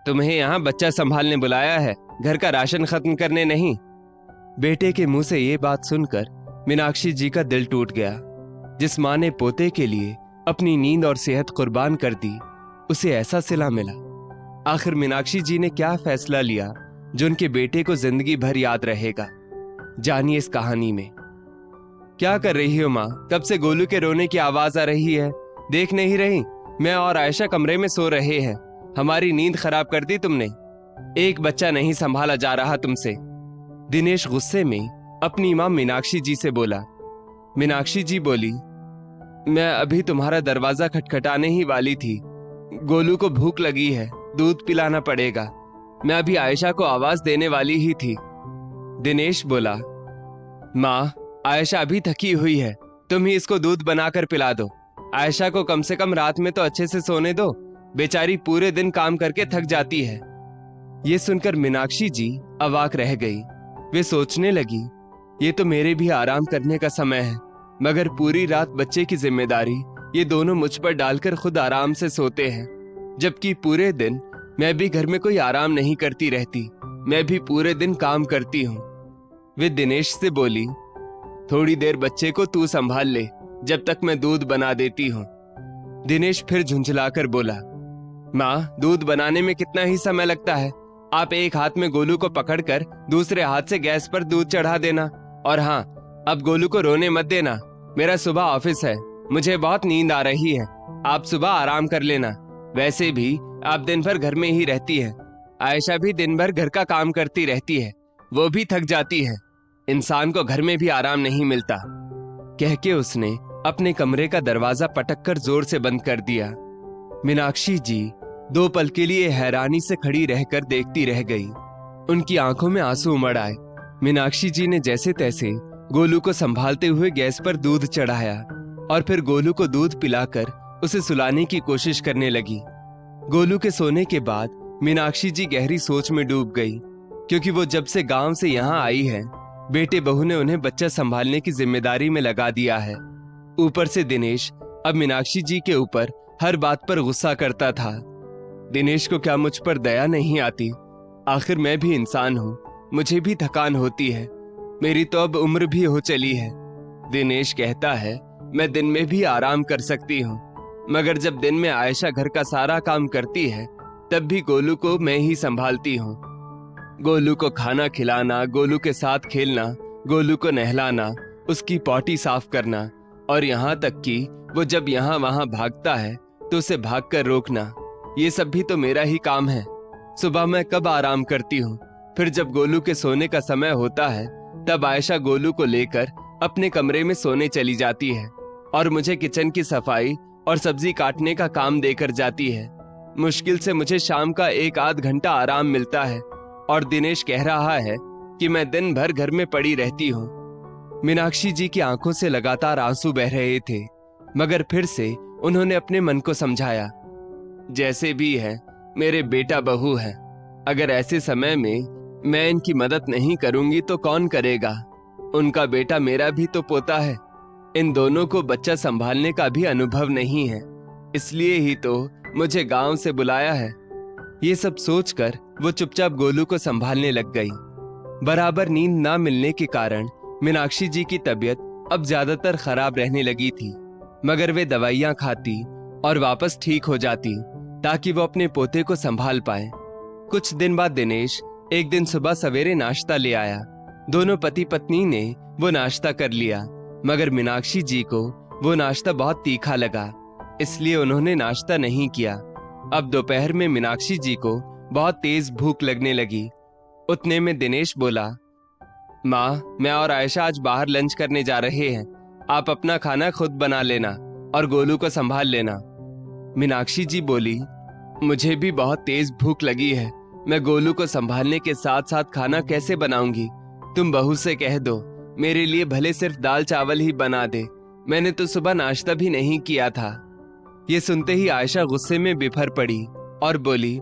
तुम्हें यहाँ बच्चा संभालने बुलाया है, घर का राशन खत्म करने नहीं। बेटे के मुंह से ये बात सुनकर मीनाक्षी जी का दिल टूट गया। जिस माँ ने पोते के लिए अपनी नींद और सेहत कुर्बान कर दी, उसे ऐसा सिला मिला। आखिर मीनाक्षी जी ने क्या फैसला लिया जो उनके बेटे को जिंदगी भर याद रहेगा? जानिए इस कहानी में। क्या कर रही हो माँ? कब से गोलू के रोने की आवाज आ रही है, देख नहीं रही? मैं और आयशा कमरे में सो रहे हैं, हमारी नींद खराब कर दी तुमने। एक बच्चा नहीं संभाला जा रहा तुमसे। दिनेश गुस्से में अपनी मां मीनाक्षी जी से बोला। मीनाक्षी जी बोली, मैं अभी तुम्हारा दरवाजा खटखटाने ही वाली थी। गोलू को भूख लगी है, दूध पिलाना पड़ेगा। मैं अभी आयशा को आवाज देने वाली ही थी। दिनेश बोला, माँ, आयशा अभी थकी हुई है, तुम ही इसको दूध बनाकर पिला दो। आयशा को कम से कम रात में तो अच्छे से सोने दो, बेचारी पूरे दिन काम करके थक जाती है। ये सुनकर मीनाक्षी जी अवाक रह गई। वे सोचने लगी, ये तो मेरे भी आराम करने का समय है, मगर पूरी रात बच्चे की जिम्मेदारी ये दोनों मुझ पर डालकर खुद आराम से सोते हैं, जबकि पूरे दिन मैं भी घर में कोई आराम नहीं करती रहती, मैं भी पूरे दिन काम करती हूँ। वे दिनेश से बोली, थोड़ी देर बच्चे को तू संभाल ले, जब तक मैं दूध बना देती हूँ। दिनेश फिर झुंझलाकर बोला, माँ, दूध बनाने में कितना ही समय लगता है? आप एक हाथ में गोलू को पकड़कर दूसरे हाथ से गैस पर दूध चढ़ा देना। और हाँ, अब गोलू को रोने मत देना, मेरा सुबह ऑफिस है, मुझे बहुत नींद आ रही है, आप सुबह आराम कर लेना। वैसे भी आप दिन भर घर में ही रहती है, आयशा भी दिन भर घर का काम करती रहती है, वो भी थक जाती है, इंसान को घर में भी आराम नहीं मिलता। कह के उसने अपने कमरे का दरवाजा पटककर जोर से बंद कर दिया। मीनाक्षी जी 2 पल के लिए हैरानी से खड़ी रहकर देखती रह गई। उनकी आंखों में आंसू उमड़ आए। मीनाक्षी जी ने जैसे तैसे गोलू को संभालते हुए गैस पर दूध चढ़ाया और फिर गोलू को दूध पिलाकर उसे सुलाने की कोशिश करने लगी। गोलू के सोने के बाद मीनाक्षी जी गहरी सोच में डूब गई, क्योंकि वो जब से गांव से यहाँ आई है, बेटे बहू ने उन्हें बच्चा संभालने की जिम्मेदारी में लगा दिया है। ऊपर से दिनेश अब मीनाक्षी जी के ऊपर हर बात पर गुस्सा करता था। दिनेश को क्या मुझ पर दया नहीं आती? आखिर मैं भी इंसान हूँ, मुझे भी थकान होती है, मेरी तो अब उम्र भी हो चली है। दिनेश कहता है मैं दिन में भी आराम कर सकती हूँ, मगर जब दिन में आयशा घर का सारा काम करती है, तब भी गोलू को मैं ही संभालती हूँ। गोलू को खाना खिलाना, गोलू के साथ खेलना, गोलू को नहलाना, उसकी पॉटी साफ करना, और यहाँ तक कि वो जब यहाँ वहाँ भागता है तो उसे भागकर रोकना, ये सब भी तो मेरा ही काम है। सुबह मैं कब आराम करती हूँ, फिर जब गोलू के सोने का समय होता है तब आयशा गोलू को लेकर अपने कमरे में सोने चली जाती है और मुझे किचन की सफाई और सब्जी काटने का काम देकर जाती है। मुश्किल से मुझे शाम का 1 आध घंटा आराम मिलता है और दिनेश कह रहा है कि मैं दिन भर घर में पड़ी रहती हूँ। मीनाक्षी जी की आंखों से लगातार आंसू बह रहे थे, मगर फिर से उन्होंने अपने मन को समझाया, जैसे भी है मेरे बेटा बहू है, अगर ऐसे समय में मैं इनकी मदद नहीं करूंगी तो कौन करेगा? उनका बेटा मेरा भी तो पोता है, इन दोनों को बच्चा संभालने का भी अनुभव नहीं है, इसलिए ही तो मुझे गांव से बुलाया है। ये सब सोचकर वो चुपचाप गोलू को संभालने लग गई। बराबर नींद ना मिलने के कारण मीनाक्षी जी की तबीयत अब ज्यादातर खराब रहने लगी थी, मगर वे दवाइयां खाती और वापस ठीक हो जाती ताकि वो अपने पोते को संभाल पाए। कुछ दिन बाद दिनेश एक दिन सुबह सवेरे नाश्ता ले आया। दोनों पति पत्नी ने वो नाश्ता कर लिया, मगर मीनाक्षी जी को वो नाश्ता बहुत तीखा लगा, इसलिए उन्होंने नाश्ता नहीं किया। अब दोपहर में मीनाक्षी जी को बहुत तेज भूख लगने लगी। उतने में दिनेश बोला, माँ, मैं और आयशा आज बाहर लंच करने जा रहे हैं, आप अपना खाना खुद बना लेना और गोलू को संभाल लेना। मीनाक्षी जी बोली, मुझे भी बहुत तेज भूख लगी है, मैं गोलू को संभालने के साथ साथ खाना कैसे बनाऊंगी? तुम बहू से कह दो मेरे लिए भले सिर्फ दाल चावल ही बना दे, मैंने तो सुबह नाश्ता भी नहीं किया था। ये सुनते ही आयशा गुस्से में बिफर पड़ी और बोली,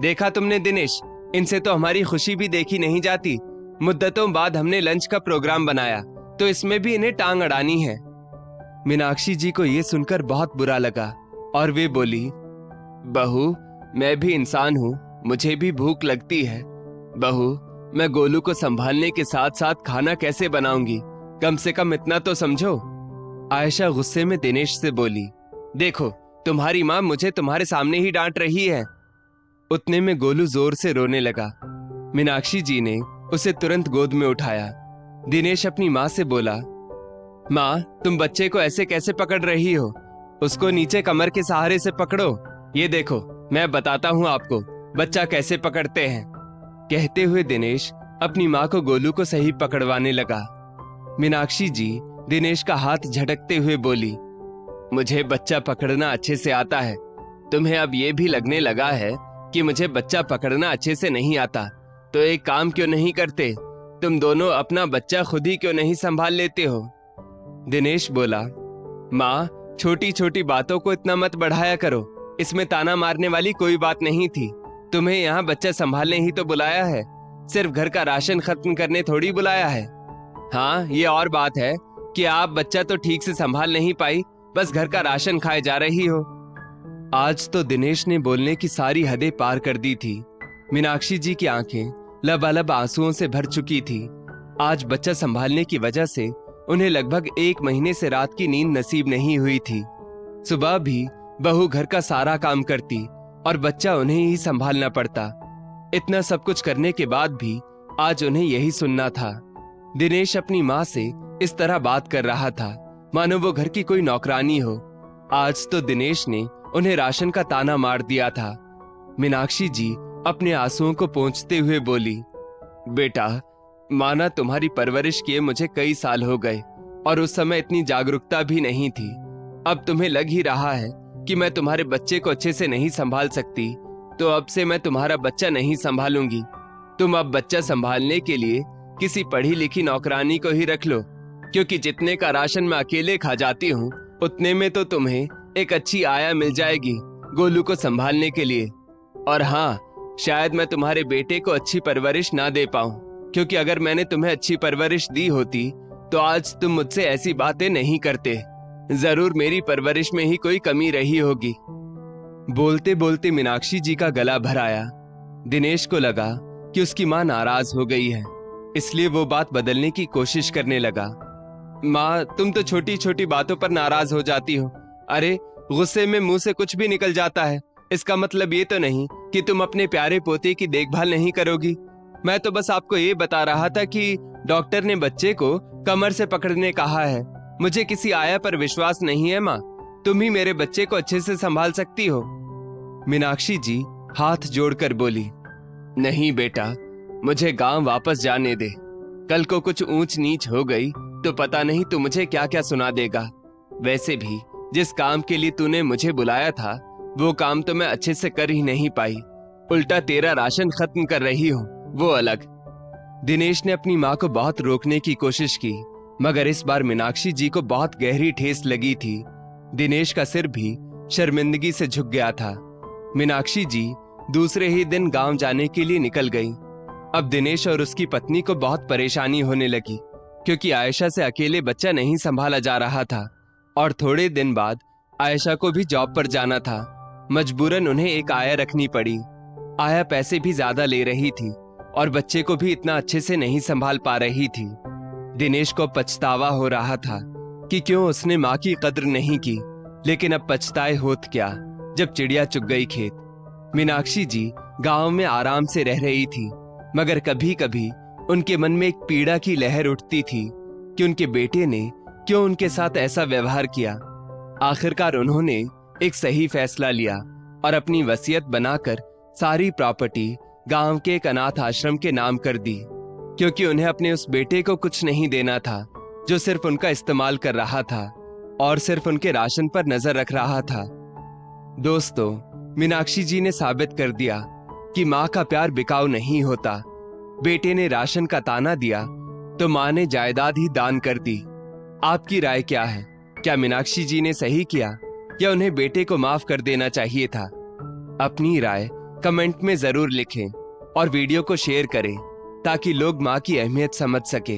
देखा तुमने दिनेश, इनसे तो हमारी खुशी भी देखी नहीं जाती। मुद्दतों बाद हमने लंच का प्रोग्राम बनाया तो इसमें भी इन्हें टांग अड़ानी है। मीनाक्षी जी को ये सुनकर बहुत बुरा लगा और वे बोली, बहू, मैं भी इंसान हूँ, मुझे भी भूख लगती है। बहू, मैं गोलू को संभालने के साथ साथ खाना कैसे बनाऊंगी, कम से कम इतना तो समझो। आयशा गुस्से में दिनेश से बोली, देखो तुम्हारी माँ मुझे तुम्हारे सामने ही डांट रही है। उतने में गोलू जोर से रोने लगा। मीनाक्षी जी ने उसे तुरंत गोद में उठाया। दिनेश अपनी माँ से बोला, माँ तुम बच्चे को ऐसे कैसे पकड़ रही हो, उसको नीचे कमर के सहारे से पकड़ो। ये देखो मैं बताता हूँ आपको बच्चा कैसे पकड़ते हैं। कहते हुए दिनेश अपनी माँ को गोलू को सही पकड़वाने लगा। मीनाक्षी जी दिनेश का हाथ झटकते हुए बोली, मुझे बच्चा पकड़ना अच्छे से आता है, तुम्हें अब ये भी लगने लगा है कि मुझे बच्चा पकड़ना अच्छे से नहीं आता, तो एक काम क्यों नहीं करते, तुम दोनों अपना बच्चा खुद ही क्यों नहीं संभाल लेते हो। दिनेश बोला, माँ छोटी छोटी बातों को इतना मत बढ़ाया करो, इसमें ताना मारने वाली कोई बात नहीं थी। तुम्हें यहाँ बच्चा संभालने ही तो बुलाया है, सिर्फ घर का राशन खत्म करने थोड़ी बुलाया है। हाँ ये और बात है कि आप बच्चा तो ठीक से संभाल नहीं पाई, बस घर का राशन खाए जा रही हो। आज तो दिनेश ने बोलने की सारी हदें पार कर दी थी। मीनाक्षी जी की आंखें लबालब आंसुओं से भर चुकी थी। आज बच्चा संभालने की वजह से उन्हें लगभग 1 महीने से रात की नींद नसीब नहीं हुई थी। सुबह भी बहू घर का सारा काम करती और बच्चा उन्हें ही संभालना पड़ता। इतना सब कुछ करने के बाद भी आज उन्हें यही सुनना था। दिनेश अपनी माँ से इस तरह बात कर रहा था मानो वो घर की कोई नौकरानी हो। आज तो दिनेश ने उन्हें राशन का ताना मार दिया था। मीनाक्षी जी अपने आंसुओं को पोंछते हुए बोली, बेटा माना तुम्हारी परवरिश किए मुझे कई साल हो गए और उस समय इतनी जागरूकता भी नहीं थी। अब तुम्हें लग ही रहा है कि मैं तुम्हारे बच्चे को अच्छे से नहीं संभाल सकती, तो अब से मैं तुम्हारा बच्चा नहीं संभालूंगी। तुम अब बच्चा संभालने के लिए किसी पढ़ी लिखी नौकरानी को ही रख लो, क्योंकि जितने का राशन मैं अकेले खा जाती हूँ उतने में तो तुम्हें एक अच्छी आया मिल जाएगी गोलू को संभालने के लिए। और हाँ, शायद मैं तुम्हारे बेटे को अच्छी परवरिश ना दे पाऊं, क्योंकि अगर मैंने तुम्हें अच्छी परवरिश दी होती तो आज तुम मुझसे ऐसी बातें नहीं करते। जरूर मेरी परवरिश में ही कोई कमी रही होगी। बोलते बोलते मीनाक्षी जी का गला भर आया। दिनेश को लगा कि उसकी माँ नाराज हो गई है, इसलिए वो बात बदलने की कोशिश करने लगा। माँ तुम तो छोटी छोटी बातों पर नाराज हो जाती हो। अरे गुस्से में मुंह से कुछ भी निकल जाता है, इसका मतलब ये तो नहीं कि तुम अपने प्यारे पोते की देखभाल नहीं करोगी। मैं तो बस आपको ये बता रहा था कि डॉक्टर ने बच्चे को कमर से पकड़ने कहा है। मुझे किसी आया पर विश्वास नहीं है माँ, तुम ही मेरे बच्चे को अच्छे से संभाल सकती हो। मीनाक्षी जी हाथ जोड़कर बोली, नहीं बेटा, मुझे गांव वापस जाने दे। कल को कुछ ऊंच नीच हो गई तो पता नहीं तू मुझे क्या क्या सुना देगा। वैसे भी जिस काम के लिए तूने मुझे बुलाया था वो काम तो मैं अच्छे से कर ही नहीं पाई, उल्टा तेरा राशन खत्म कर रही हूँ, वो अलग। दिनेश ने अपनी माँ को बहुत रोकने की कोशिश की, मगर इस बार मीनाक्षी जी को बहुत गहरी ठेस लगी थी। दिनेश का सिर भी शर्मिंदगी से झुक गया था। मीनाक्षी जी दूसरे ही दिन गांव जाने के लिए निकल गई। अब दिनेश और उसकी पत्नी को बहुत परेशानी होने लगी, क्योंकि आयशा से अकेले बच्चा नहीं संभाला जा रहा था और थोड़े दिन बाद आयशा को भी जॉब पर जाना था। मजबूरन उन्हें एक आया रखनी पड़ी। आया पैसे भी ज्यादा ले रही थी और बच्चे को भी इतना अच्छे से नहीं संभाल पा रही थी। दिनेश को पछतावा हो रहा था कि क्यों उसने माँ की कद्र नहीं की, लेकिन अब पछताए होत क्या जब चिड़िया चुग गई खेत। मीनाक्षी जी गांव में आराम से रह रही थी, मगर कभी कभी उनके मन में एक पीड़ा की लहर उठती थी कि उनके बेटे ने क्यों उनके साथ ऐसा व्यवहार किया। आखिरकार उन्होंने एक सही फैसला लिया और अपनी वसीयत बनाकर सारी प्रॉपर्टी गांव के एक अनाथ आश्रम के नाम कर दी, क्योंकि उन्हें अपने उस बेटे को कुछ नहीं देना था जो सिर्फ उनका इस्तेमाल कर रहा था और सिर्फ उनके राशन पर नजर रख रहा था। दोस्तों, मीनाक्षी जी ने साबित कर दिया कि माँ का प्यार बिकाऊ नहीं होता। बेटे ने राशन का ताना दिया तो माँ ने जायदाद ही दान कर दी। आपकी राय क्या है? क्या मीनाक्षी जी ने सही किया या उन्हें बेटे को माफ कर देना चाहिए था? अपनी राय कमेंट में जरूर लिखें और वीडियो को शेयर करें ताकि लोग माँ की अहमियत समझ सके।